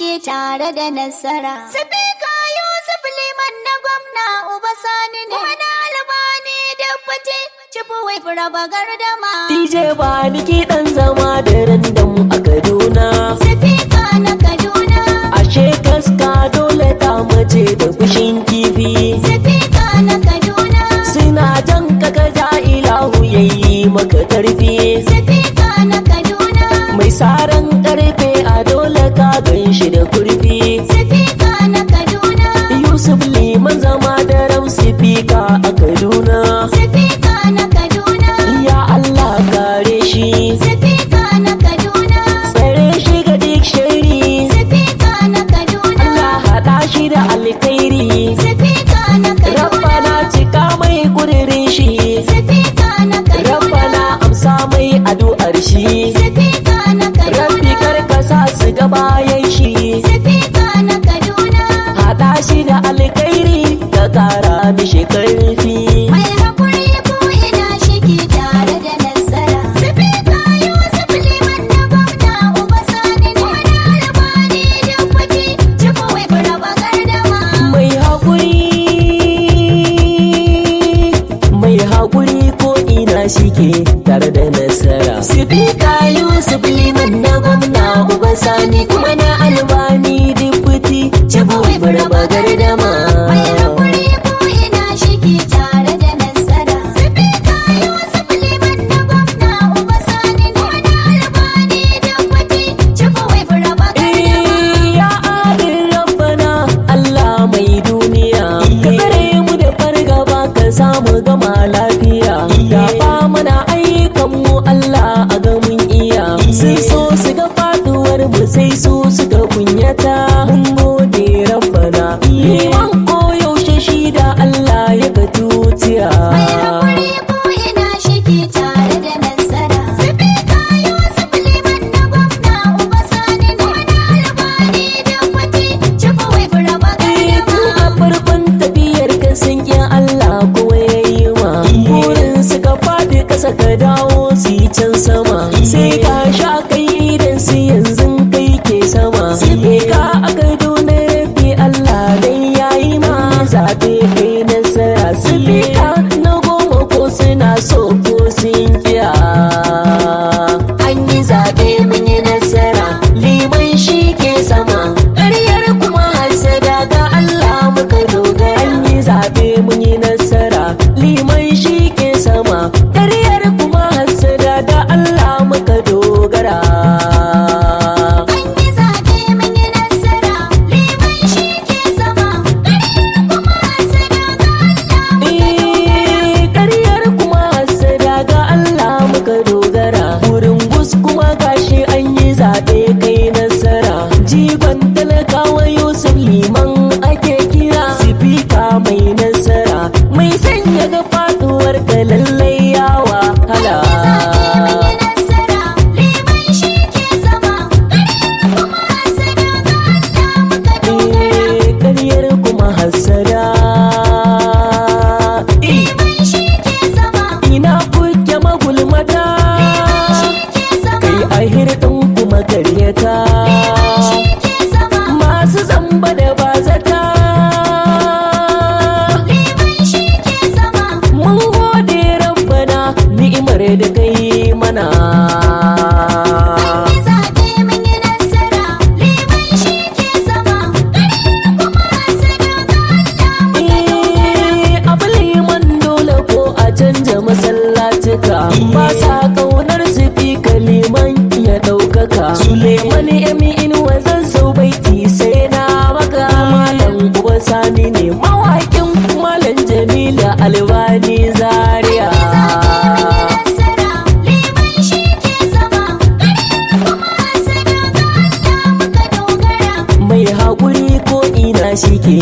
ke tare da nasara. Sifika Yusuf Liman na gwamna Uba Sani ne. Kuma na Albani Dabbace Cifu Wifra Bagardama. DJ Bani kiɗan zama da randam a Kaduna. Sifika na Kaduna. Ashe kaska dole ta mace da fushin kifi. Sifika na Kaduna. Suna jan kaka ja ilahu yayi maka karfi. Sifika na Kaduna. Mai saran karfe a dole ka gan shi da kurfi. Sifika na Kaduna. Yusuf Liman zama da ram sifika a Kaduna. Sifika na Kaduna. Ya Allah kare shi. Sifika na Kaduna. Tsare shi ga duk shari. Sifika na Kaduna. Allah haɗa shi da alkhairi. Sifika na Kaduna. Rabbana cika mai kudirin shi. Sifika na Kaduna. Rabbana amsa mai addu'ar shi. Sifika na Kaduna. Rabbi karka sa su ga bayan shi. Sifika na Kaduna. Haɗa shi da alkhairi ka kara mishi karfi. Mai hakuri ko ina shi ke tare da nasara. Sifika Yusuf Liman na gwamna Uba Sani ne. Wani Albani Dabbace Cifu Wifra Bagardama. Mai haƙuri ko ina shike tare da nasara. Sifika Yusuf Liman na gwamna Uba Sani kuma na Albani Dabbace Cifu Wifra Bagardama. Mai hakuri ko ina shi ke tare da nasara. Sifika Yusuf Liman na gwamna Uba Sani ne. Wani Albani Dabbace Cifu Wifra Bagardama. Ya adin rabbana Allah mai duniya, ka tsare mu da fargaba ka samu gama lafiya. Ya ba mana ayyukan mu Allah a ga mun iya. Sun so su ga faduwar mu sai su suka kunyata. Mun gode rabbana, liman koyaushe shi da Allah ya ga tutiya. Mai hakuri ko ina shi ke tare da nasara. Sifika Yusuf Liman na gwamna Uba Sani ne. Wani Albani Dabbace Cifu Wifra Bagardama. Tun a farkon tafiyar ka sun ƙi Allah kuma ya yi ma. Burin suka faɗi ƙasa ka dawo su yi can sama. Sai ka sha kai idan su yanzu kai ke sama. Sai ka aka dona rabi Allah dai ya yi ma. Zaɓe kai nasara. Sifika na goma ko suna so ko sun ƙiya. An yi zaɓe mun yi nasara. Liman shi ke sama. Ƙaryar kuma hasada ga Allah muka dogara. An yi zaɓe mun yi nasara. Liman shi ke sama. Ƙaryar kuma hasada da Allah muka dogara. An yi zaɓe mun yi nasara. Liman shi ke sama. Ƙaryar kuma hasada ga Allah muka dogara. Ƙaryar kuma hasada ga Allah muka dogara. Wurin gus kuma gashi an yi zaɓe kai nasara. Jigon talakawa Yusuf Liman ake kira. Sifika mai nasara. Mai sanya ga faduwar ka lallai ya wahala. An yi zaɓe mun yi nasara. Liman shi ke sama. Ƙaryar kuma hasada ga Allah muka dogara. Ƙaryar kuma hasada. Liman shi ke sama. Ina kuke magulmata. Shi ke sama. Kai ahir ɗin kuma karyata. Shi ke sama. Masu zamba da bazata. Liman shi ke sama. Mun gode rabbana ni'imar da kai mana. An yi zaɓe mun yi nasara. Liman shi ke sama. Ƙaryar kuma hasada ga Allah muka dogara. Abu liman dole ko a canja masallacika. Ba sa ƙaunar su fi kaliman ya ɗaukaka. Suleiman Emi Inuwa zazzau baiti sai na maka. Malam Uba Sani ne mawaƙin Malam Jamilu Albani Zaria. An yi zaɓe mun yi nasara. Liman shi ke sama. Ƙaryar kuma hasada ga Allah muka dogara. Mai haƙuri ko ina shi ke